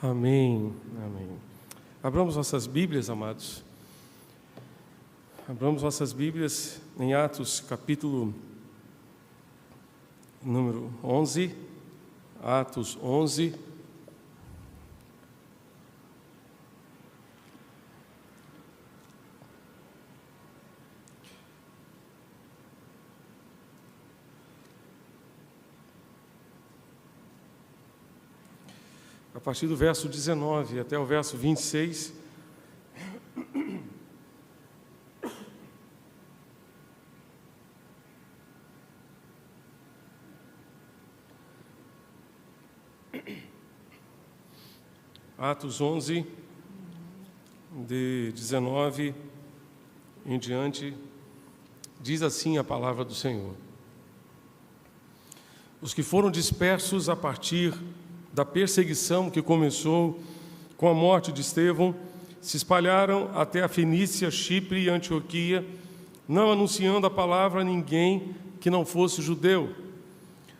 Amém, amém. Abramos nossas Bíblias, amados. Abramos nossas Bíblias em Atos, capítulo número 11. Atos 11. A partir do verso 19 até o verso 26, Atos 11, de 19 em diante, diz assim a palavra do Senhor: Os que foram dispersos a partir da perseguição que começou com a morte de Estevão, se espalharam até a Fenícia, Chipre e Antioquia, não anunciando a palavra a ninguém que não fosse judeu.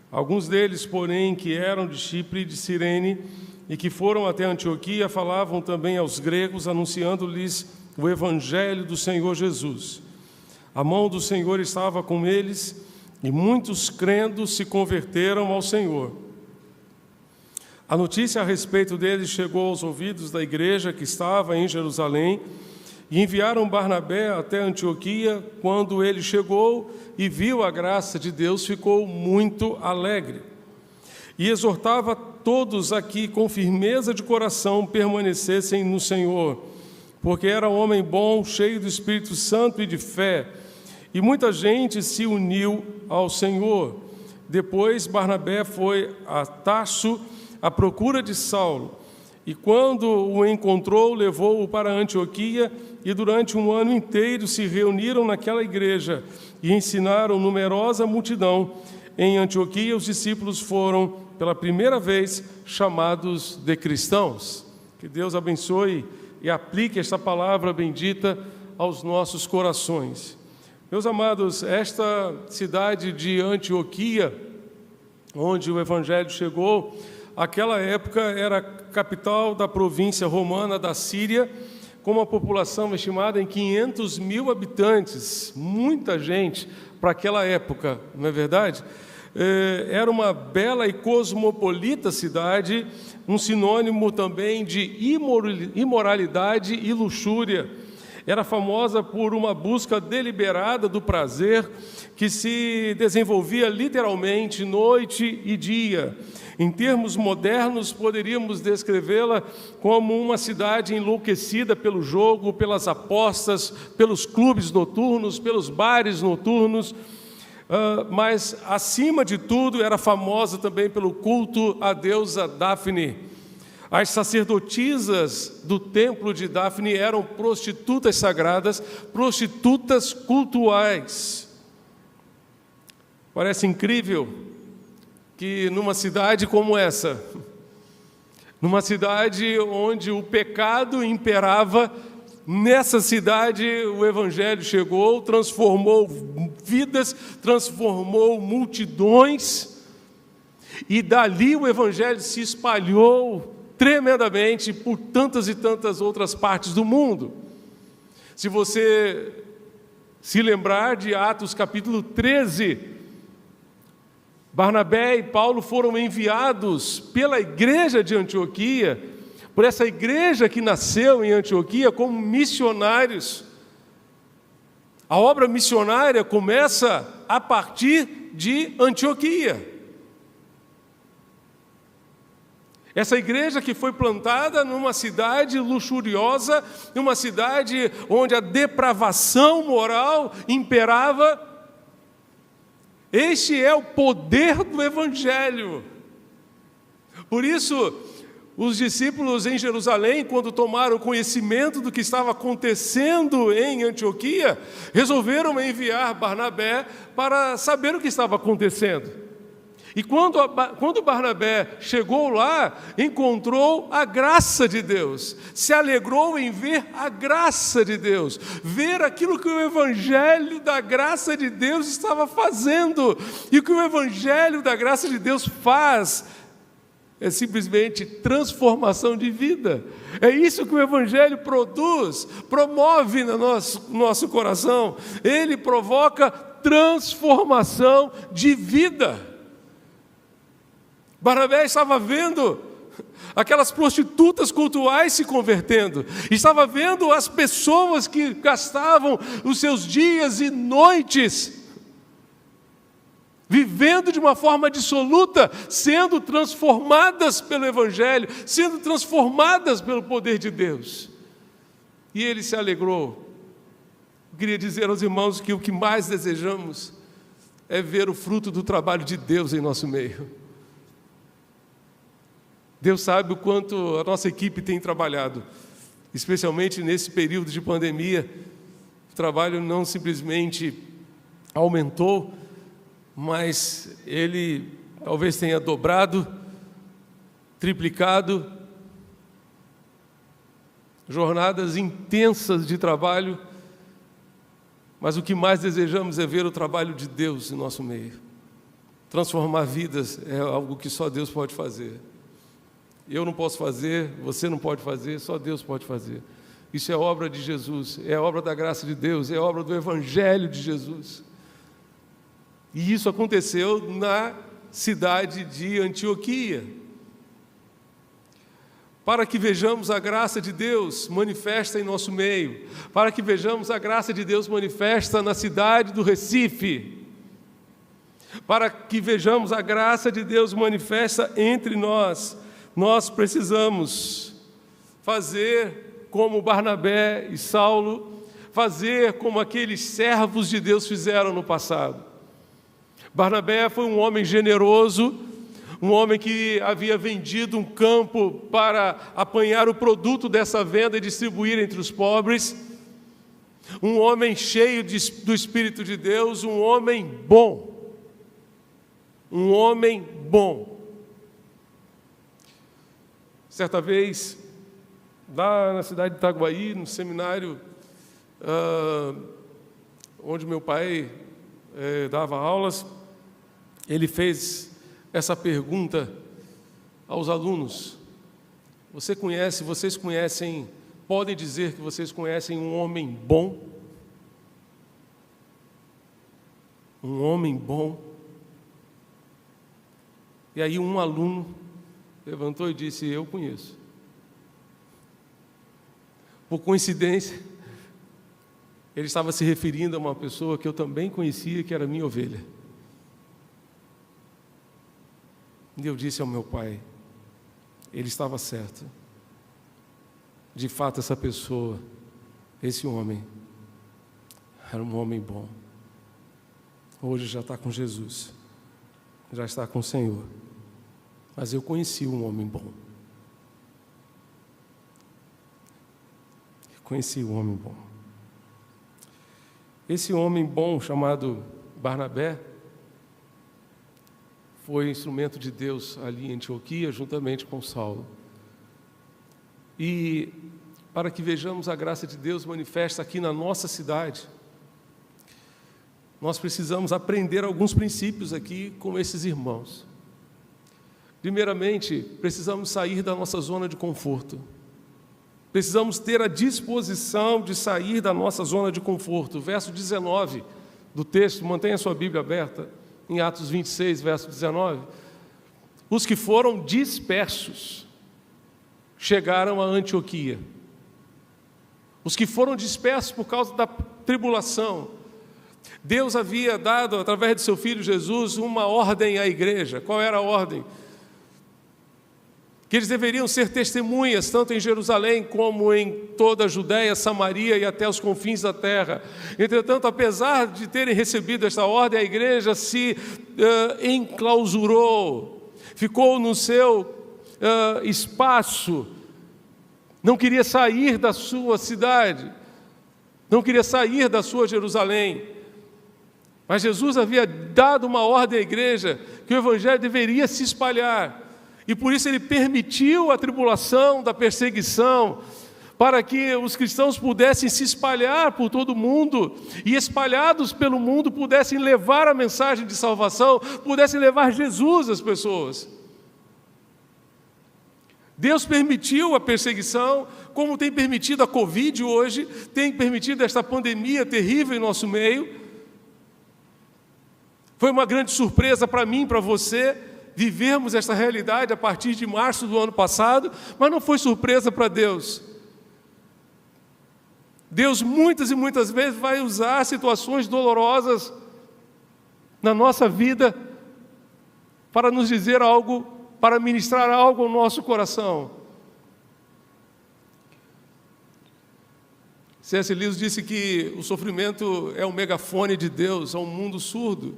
Alguns deles, porém, que eram de Chipre e de Cirene, e que foram até Antioquia, falavam também aos gregos, anunciando-lhes o evangelho do Senhor Jesus. A mão do Senhor estava com eles, e muitos crendo se converteram ao Senhor. A notícia a respeito deles chegou aos ouvidos da igreja que estava em Jerusalém, e enviaram Barnabé até Antioquia. Quando ele chegou e viu a graça de Deus, ficou muito alegre. E exortava todos aqui com firmeza de coração permanecessem no Senhor, porque era um homem bom, cheio do Espírito Santo e de fé, e muita gente se uniu ao Senhor. Depois Barnabé foi a Tarso à procura de Saulo, e quando o encontrou, levou-o para Antioquia, e durante um ano inteiro se reuniram naquela igreja e ensinaram numerosa multidão. Em Antioquia, os discípulos foram, pela primeira vez, chamados de cristãos. Que Deus abençoe e aplique esta palavra bendita aos nossos corações. Meus amados, esta cidade de Antioquia, onde o Evangelho chegou, aquela época era capital da província romana da Síria, com uma população estimada em 500 mil habitantes, muita gente para aquela época, não é verdade? Era uma bela e cosmopolita cidade, um sinônimo também de imoralidade e luxúria. Era famosa por uma busca deliberada do prazer que se desenvolvia literalmente noite e dia. Em termos modernos, poderíamos descrevê-la como uma cidade enlouquecida pelo jogo, pelas apostas, pelos clubes noturnos, pelos bares noturnos, mas, acima de tudo, era famosa também pelo culto à deusa Dafne. As sacerdotisas do templo de Dafne eram prostitutas sagradas, prostitutas cultuais. Parece incrível que numa cidade como essa, numa cidade onde o pecado imperava, nessa cidade o Evangelho chegou, transformou vidas, transformou multidões, e dali o Evangelho se espalhou tremendamente por tantas e tantas outras partes do mundo. Se você se lembrar de Atos capítulo 13, Barnabé e Paulo foram enviados pela igreja de Antioquia, por essa igreja que nasceu em Antioquia, como missionários. A obra missionária começa a partir de Antioquia. Essa igreja que foi plantada numa cidade luxuriosa, numa cidade onde a depravação moral imperava. Este é o poder do Evangelho. Por isso, os discípulos em Jerusalém, quando tomaram conhecimento do que estava acontecendo em Antioquia, resolveram enviar Barnabé para saber o que estava acontecendo. E quando Barnabé chegou lá, encontrou a graça de Deus, se alegrou em ver a graça de Deus, ver aquilo que o Evangelho da graça de Deus estava fazendo, e o que o Evangelho da graça de Deus faz é simplesmente transformação de vida. É isso que o Evangelho produz, promove no nosso coração. Ele provoca transformação de vida. Barnabé estava vendo aquelas prostitutas cultuais se convertendo, estava vendo as pessoas que gastavam os seus dias e noites vivendo de uma forma dissoluta, sendo transformadas pelo Evangelho, sendo transformadas pelo poder de Deus. E ele se alegrou. Eu queria dizer aos irmãos que o que mais desejamos é ver o fruto do trabalho de Deus em nosso meio. Deus sabe o quanto a nossa equipe tem trabalhado, especialmente nesse período de pandemia. O trabalho não simplesmente aumentou, mas ele talvez tenha dobrado, triplicado. Jornadas intensas de trabalho, mas o que mais desejamos é ver o trabalho de Deus em nosso meio. Transformar vidas é algo que só Deus pode fazer. Eu não posso fazer, você não pode fazer, só Deus pode fazer. Isso é obra de Jesus, é obra da graça de Deus, é obra do Evangelho de Jesus. E isso aconteceu na cidade de Antioquia. Para que vejamos a graça de Deus manifesta em nosso meio, para que vejamos a graça de Deus manifesta na cidade do Recife, para que vejamos a graça de Deus manifesta entre nós, nós precisamos fazer como Barnabé e Saulo, fazer como aqueles servos de Deus fizeram no passado. Barnabé foi um homem generoso, um homem que havia vendido um campo para apanhar o produto dessa venda e distribuir entre os pobres, um homem cheio do Espírito de Deus, um homem bom, um homem bom. Certa vez, lá na cidade de Itaguaí, no seminário onde meu pai dava aulas, ele fez essa pergunta aos alunos: vocês conhecem, podem dizer que vocês conhecem um homem bom? Um homem bom? E aí um aluno levantou e disse: eu conheço. Por coincidência, ele estava se referindo a uma pessoa que eu também conhecia, que era minha ovelha. E eu disse ao meu pai: ele estava certo. De fato, essa pessoa, esse homem, era um homem bom. Hoje já está com Jesus, já está com o Senhor. Mas eu conheci um homem bom. Eu conheci um homem bom. Esse homem bom, chamado Barnabé, foi instrumento de Deus ali em Antioquia, juntamente com Saulo. E para que vejamos a graça de Deus manifesta aqui na nossa cidade, nós precisamos aprender alguns princípios aqui com esses irmãos. Primeiramente, precisamos sair da nossa zona de conforto. Precisamos ter a disposição de sair da nossa zona de conforto. Verso 19 do texto, mantenha a sua Bíblia aberta, em Atos 26, verso 19. Os que foram dispersos chegaram a Antioquia. Os que foram dispersos por causa da tribulação. Deus havia dado, através de seu Filho Jesus, uma ordem à igreja. Qual era a ordem? Que eles deveriam ser testemunhas, tanto em Jerusalém como em toda a Judéia, Samaria e até os confins da terra. Entretanto, apesar de terem recebido esta ordem, a igreja se enclausurou, ficou no seu espaço, não queria sair da sua cidade, não queria sair da sua Jerusalém. Mas Jesus havia dado uma ordem à igreja que o evangelho deveria se espalhar. E por isso ele permitiu a tribulação da perseguição, para que os cristãos pudessem se espalhar por todo o mundo, e espalhados pelo mundo pudessem levar a mensagem de salvação, pudessem levar Jesus às pessoas. Deus permitiu a perseguição, como tem permitido a Covid hoje, tem permitido esta pandemia terrível em nosso meio. Foi uma grande surpresa para mim, para você, vivermos esta realidade a partir de março do ano passado, mas não foi surpresa para Deus. Deus muitas e muitas vezes vai usar situações dolorosas na nossa vida para nos dizer algo, para ministrar algo ao nosso coração. C.S. Lewis disse que o sofrimento é o megafone de Deus ao mundo surdo.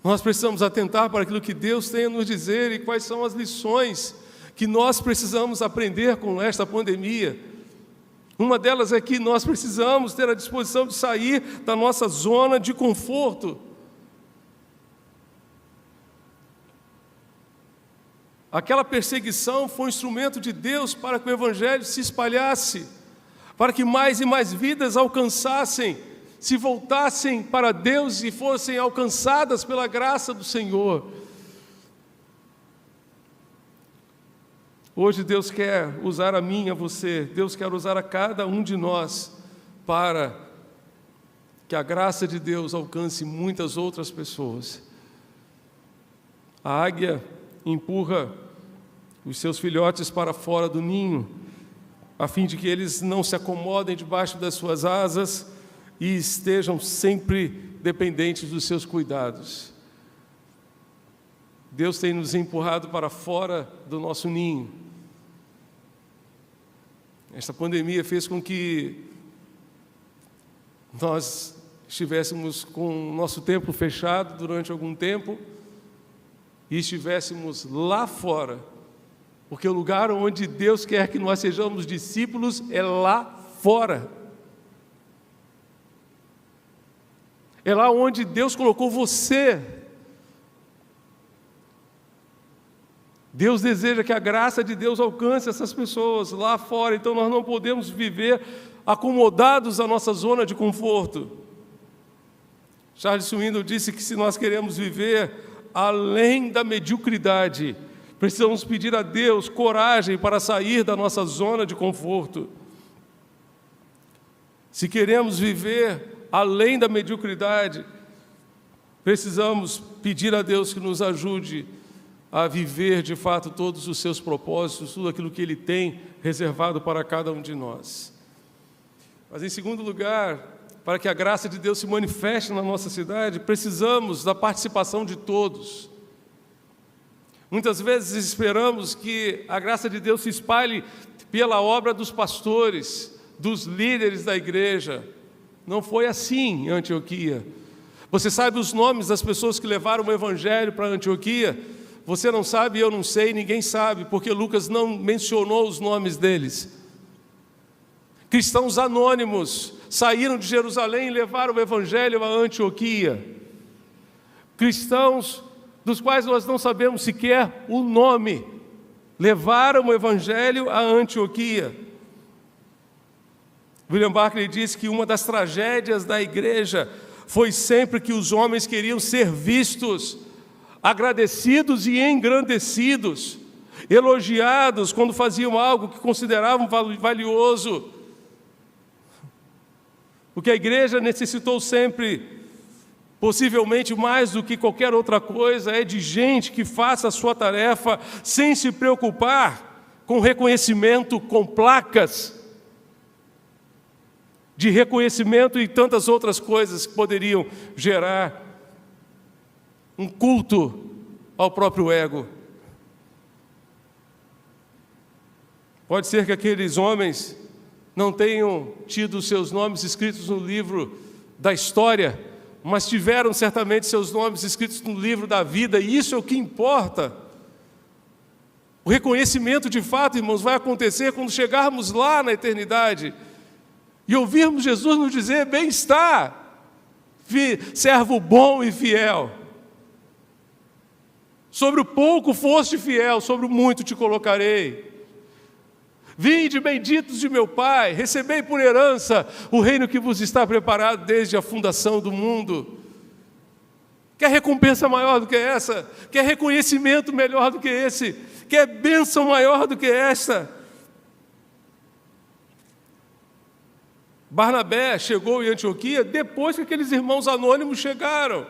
Nós precisamos atentar para aquilo que Deus tem a nos dizer e quais são as lições que nós precisamos aprender com esta pandemia. Uma delas é que nós precisamos ter a disposição de sair da nossa zona de conforto. Aquela perseguição foi um instrumento de Deus para que o Evangelho se espalhasse, para que mais e mais vidas alcançassem, se voltassem para Deus e fossem alcançadas pela graça do Senhor. Hoje Deus quer usar a mim e a você, Deus quer usar a cada um de nós para que a graça de Deus alcance muitas outras pessoas. A águia empurra os seus filhotes para fora do ninho, a fim de que eles não se acomodem debaixo das suas asas e estejam sempre dependentes dos seus cuidados. Deus tem nos empurrado para fora do nosso ninho. Esta pandemia fez com que nós estivéssemos com o nosso templo fechado durante algum tempo e estivéssemos lá fora, porque o lugar onde Deus quer que nós sejamos discípulos é lá fora. É lá onde Deus colocou você. Deus deseja que a graça de Deus alcance essas pessoas lá fora, então nós não podemos viver acomodados à nossa zona de conforto. Charles Swindoll disse que se nós queremos viver além da mediocridade, precisamos pedir a Deus coragem para sair da nossa zona de conforto. Se queremos viver além da mediocridade, precisamos pedir a Deus que nos ajude a viver de fato todos os seus propósitos, tudo aquilo que Ele tem reservado para cada um de nós. Mas em segundo lugar, para que a graça de Deus se manifeste na nossa cidade, precisamos da participação de todos. Muitas vezes esperamos que a graça de Deus se espalhe pela obra dos pastores, dos líderes da igreja. Não foi assim em Antioquia. Você sabe os nomes das pessoas que levaram o Evangelho para Antioquia? Você não sabe, eu não sei, ninguém sabe, porque Lucas não mencionou os nomes deles. Cristãos anônimos saíram de Jerusalém e levaram o Evangelho a Antioquia. Cristãos dos quais nós não sabemos sequer o nome, levaram o Evangelho a Antioquia. William Barclay disse que uma das tragédias da igreja foi sempre que os homens queriam ser vistos, agradecidos e engrandecidos, elogiados quando faziam algo que consideravam valioso. O que a igreja necessitou sempre, possivelmente mais do que qualquer outra coisa, é de gente que faça a sua tarefa sem se preocupar com reconhecimento, com placas de reconhecimento e tantas outras coisas que poderiam gerar um culto ao próprio ego. Pode ser que aqueles homens não tenham tido seus nomes escritos no livro da história, mas tiveram certamente seus nomes escritos no livro da vida, e isso é o que importa. O reconhecimento de fato, irmãos, vai acontecer quando chegarmos lá na eternidade e ouvirmos Jesus nos dizer: bem está, servo bom e fiel. Sobre o pouco foste fiel, sobre o muito te colocarei. Vinde, benditos de meu Pai, recebei por herança o reino que vos está preparado desde a fundação do mundo. Quer recompensa maior do que essa? Quer reconhecimento melhor do que esse? Quer bênção maior do que esta? Barnabé chegou em Antioquia depois que aqueles irmãos anônimos chegaram.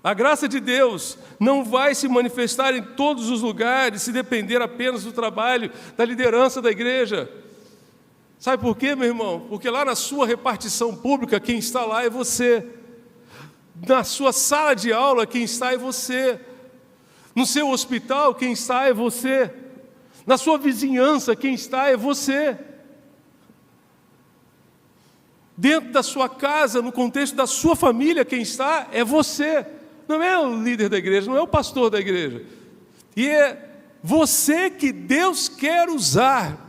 A graça de Deus não vai se manifestar em todos os lugares se depender apenas do trabalho da liderança da igreja. Sabe por quê, meu irmão? Porque lá na sua repartição pública, quem está lá é você. Na sua sala de aula, quem está é você. No seu hospital, quem está é você. Na sua vizinhança, quem está é você. Dentro da sua casa, no contexto da sua família, quem está é você. Não é o líder da igreja, não é o pastor da igreja. E é você que Deus quer usar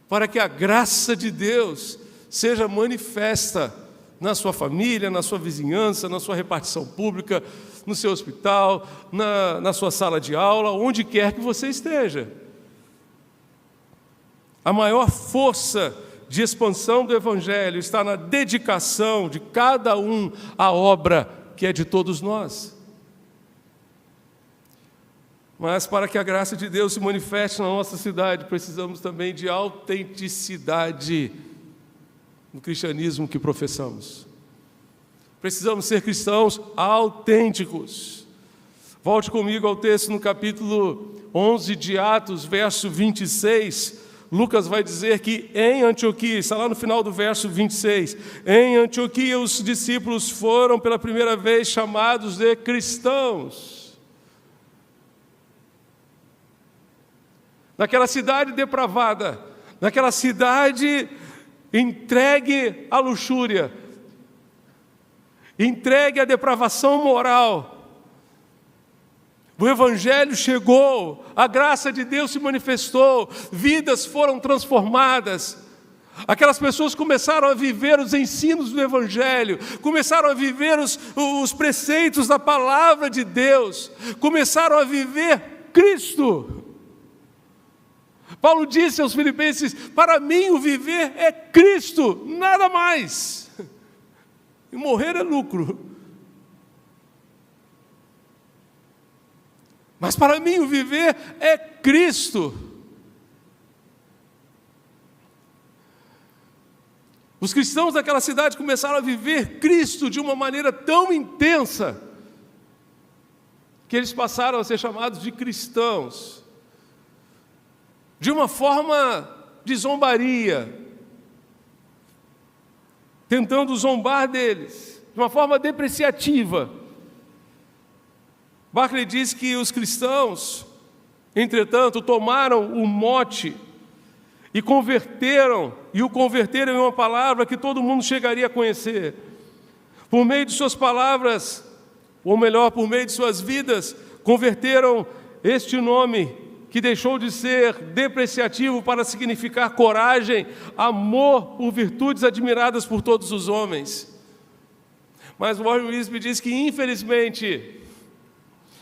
para que a graça de Deus seja manifesta na sua família, na sua vizinhança, na sua repartição pública, no seu hospital, na sua sala de aula, onde quer que você esteja. A maior força de expansão do Evangelho está na dedicação de cada um à obra que é de todos nós. Mas para que a graça de Deus se manifeste na nossa cidade, precisamos também de autenticidade no cristianismo que professamos. Precisamos ser cristãos autênticos. Volte comigo ao texto no capítulo 11 de Atos, verso 26. Lucas vai dizer que em Antioquia, está lá no final do verso 26, em Antioquia os discípulos foram pela primeira vez chamados de cristãos. Naquela cidade depravada, naquela cidade entregue à luxúria, entregue à depravação moral, o Evangelho chegou, a graça de Deus se manifestou, vidas foram transformadas. Aquelas pessoas começaram a viver os ensinos do Evangelho, começaram a viver os preceitos da palavra de Deus, começaram a viver Cristo. Paulo disse aos Filipenses: para mim o viver é Cristo, nada mais, e morrer é lucro. Mas para mim o viver é Cristo. Os cristãos daquela cidade começaram a viver Cristo de uma maneira tão intensa que eles passaram a ser chamados de cristãos, de uma forma de zombaria, tentando zombar deles, de uma forma depreciativa. Barclay diz que os cristãos, entretanto, tomaram o mote e o converteram em uma palavra que todo mundo chegaria a conhecer. Por meio de suas palavras, ou melhor, por meio de suas vidas, converteram este nome que deixou de ser depreciativo para significar coragem, amor por virtudes admiradas por todos os homens. Mas Warren Wiersbe diz que, infelizmente,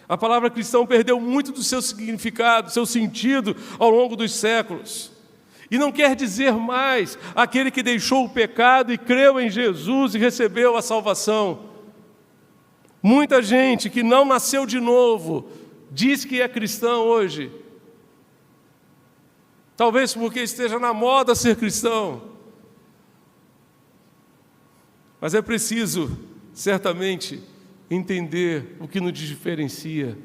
a palavra cristão perdeu muito do seu significado, seu sentido ao longo dos séculos. E não quer dizer mais aquele que deixou o pecado e creu em Jesus e recebeu a salvação. Muita gente que não nasceu de novo diz que é cristão hoje. Talvez porque esteja na moda ser cristão. Mas é preciso, certamente, entender o que nos diferencia.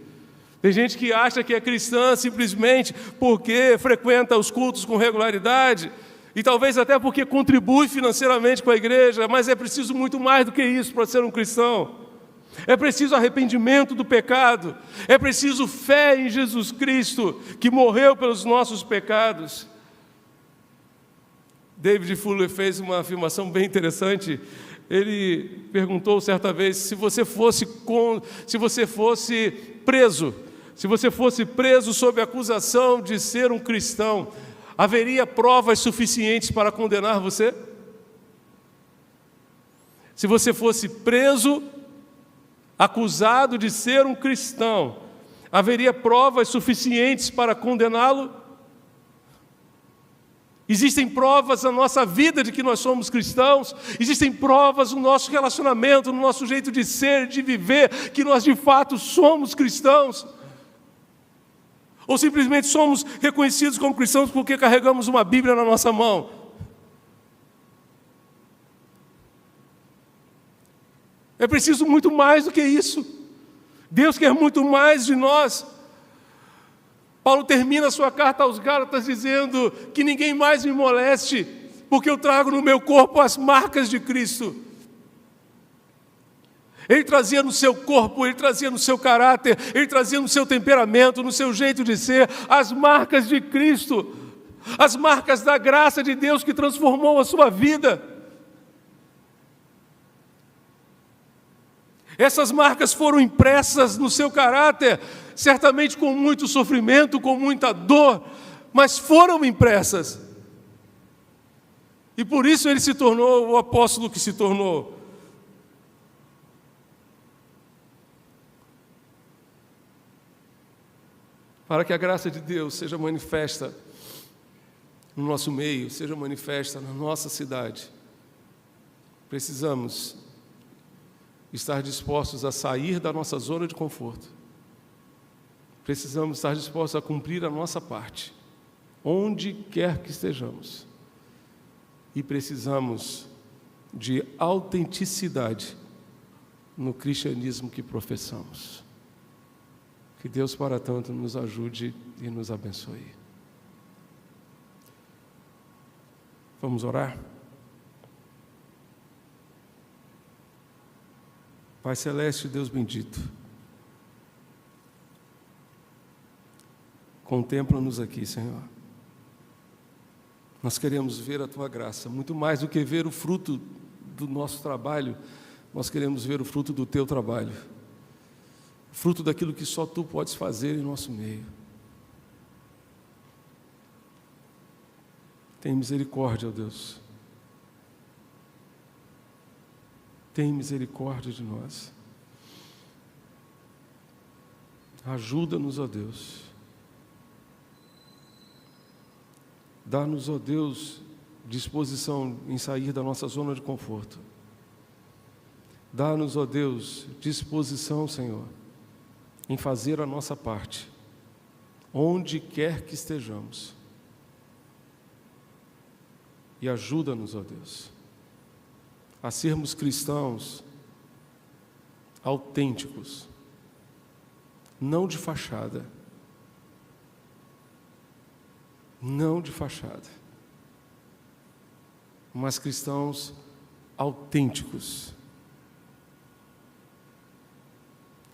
Tem gente que acha que é cristã simplesmente porque frequenta os cultos com regularidade e talvez até porque contribui financeiramente com a igreja, mas é preciso muito mais do que isso para ser um cristão. É preciso arrependimento do pecado, é preciso fé em Jesus Cristo, que morreu pelos nossos pecados. David Fuller fez uma afirmação bem interessante. Ele perguntou certa vez: se você fosse preso sob a acusação de ser um cristão, haveria provas suficientes para condenar você? Se você fosse preso, acusado de ser um cristão, haveria provas suficientes para condená-lo? Existem provas na nossa vida de que nós somos cristãos, existem provas no nosso relacionamento, no nosso jeito de ser, de viver, que nós de fato somos cristãos. Ou simplesmente somos reconhecidos como cristãos porque carregamos uma Bíblia na nossa mão. É preciso muito mais do que isso. Deus quer muito mais de nós. Paulo termina a sua carta aos Gálatas dizendo que ninguém mais me moleste, porque eu trago no meu corpo as marcas de Cristo. Ele trazia no seu corpo, ele trazia no seu caráter, ele trazia no seu temperamento, no seu jeito de ser, as marcas de Cristo, as marcas da graça de Deus que transformou a sua vida. Essas marcas foram impressas no seu caráter, certamente com muito sofrimento, com muita dor, mas foram impressas. E por isso ele se tornou o apóstolo que se tornou. Para que a graça de Deus seja manifesta no nosso meio, seja manifesta na nossa cidade, precisamos estar dispostos a sair da nossa zona de conforto. Precisamos estar dispostos a cumprir a nossa parte, onde quer que estejamos. E precisamos de autenticidade no cristianismo que professamos. Que Deus, para tanto, nos ajude e nos abençoe. Vamos orar? Pai Celeste, Deus bendito, contempla-nos aqui, Senhor. Nós queremos ver a Tua graça, muito mais do que ver o fruto do nosso trabalho, nós queremos ver o fruto do Teu trabalho, o fruto daquilo que só Tu podes fazer em nosso meio. Tem misericórdia, ó Deus. Tem misericórdia de nós. Ajuda-nos, ó Deus. Dá-nos, ó Deus, disposição em sair da nossa zona de conforto. Dá-nos, ó Deus, disposição, Senhor, em fazer a nossa parte, onde quer que estejamos. E ajuda-nos, ó Deus, a sermos cristãos autênticos, não de fachada, mas cristãos autênticos,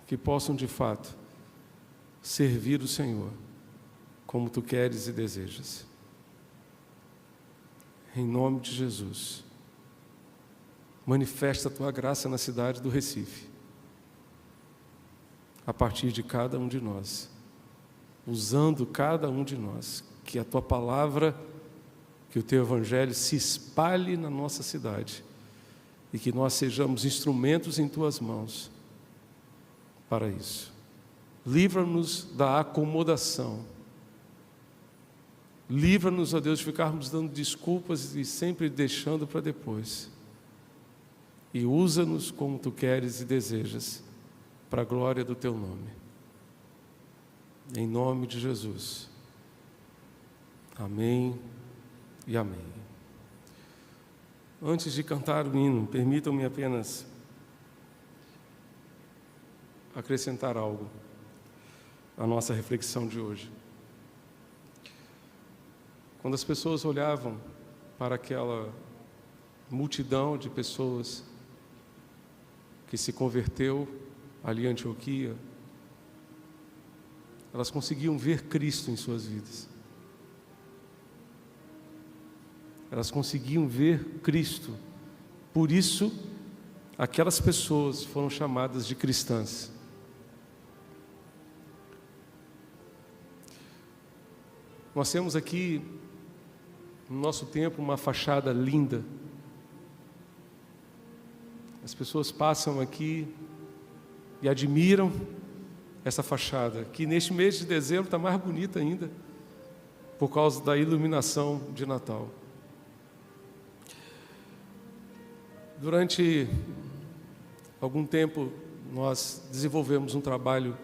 que possam de fato servir o Senhor como Tu queres e desejas. Em nome de Jesus, manifesta a Tua graça na cidade do Recife, a partir de cada um de nós, usando cada um de nós, que a Tua palavra, que o Teu Evangelho se espalhe na nossa cidade e que nós sejamos instrumentos em Tuas mãos para isso. Livra-nos da acomodação. Livra-nos, ó Deus, de ficarmos dando desculpas e sempre deixando para depois. E usa-nos como Tu queres e desejas, para a glória do Teu nome. Em nome de Jesus. Amém e amém. Antes de cantar o hino, permitam-me apenas acrescentar algo à nossa reflexão de hoje. Quando as pessoas olhavam para aquela multidão de pessoas que se converteu ali em Antioquia, elas conseguiam ver Cristo em suas vidas. Elas conseguiam ver Cristo. Por isso, aquelas pessoas foram chamadas de cristãs. Nós temos aqui, no nosso templo, uma fachada linda. As pessoas passam aqui e admiram essa fachada, que neste mês de dezembro está mais bonita ainda. por causa da iluminação de Natal. Durante algum tempo, nós desenvolvemos um trabalho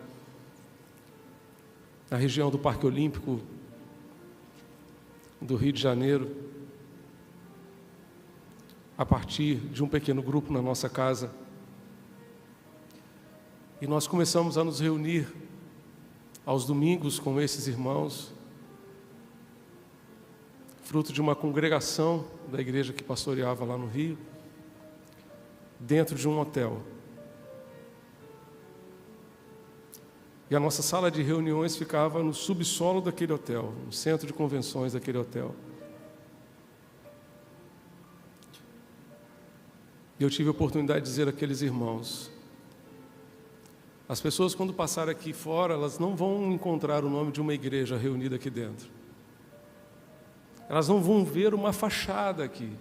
na região do Parque Olímpico do Rio de Janeiro, a partir de um pequeno grupo na nossa casa. E nós começamos a nos reunir aos domingos com esses irmãos, fruto de uma congregação da igreja que pastoreava lá no Rio, dentro de um hotel. E a nossa sala de reuniões ficava no subsolo daquele hotel, no centro de convenções daquele hotel. E eu tive a oportunidade de dizer àqueles irmãos: as pessoas, quando passarem aqui fora, elas não vão encontrar o nome de uma igreja reunida aqui dentro. Elas não vão ver uma fachada aqui.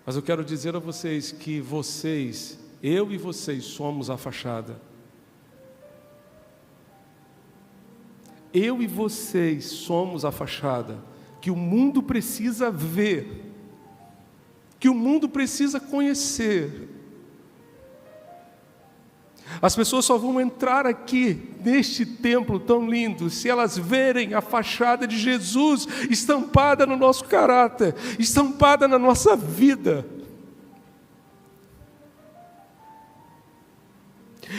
Mas eu quero dizer a vocês que vocês, eu e vocês, somos a fachada. Eu e vocês somos a fachada que o mundo precisa ver, que o mundo precisa conhecer. As pessoas só vão entrar aqui, neste templo tão lindo, se elas verem a fachada de Jesus estampada no nosso caráter, estampada na nossa vida.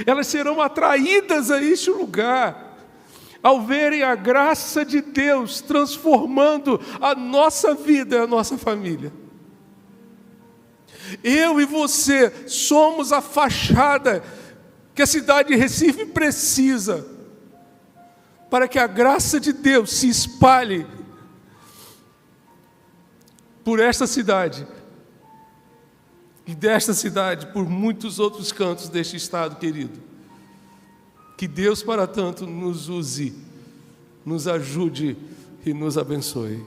Elas serão atraídas a este lugar, ao verem a graça de Deus transformando a nossa vida e a nossa família. Eu e você somos a fachada que a cidade de Recife precisa, para que a graça de Deus se espalhe por esta cidade, e desta cidade por muitos outros cantos deste estado querido. Que Deus para tanto nos use, nos ajude e nos abençoe.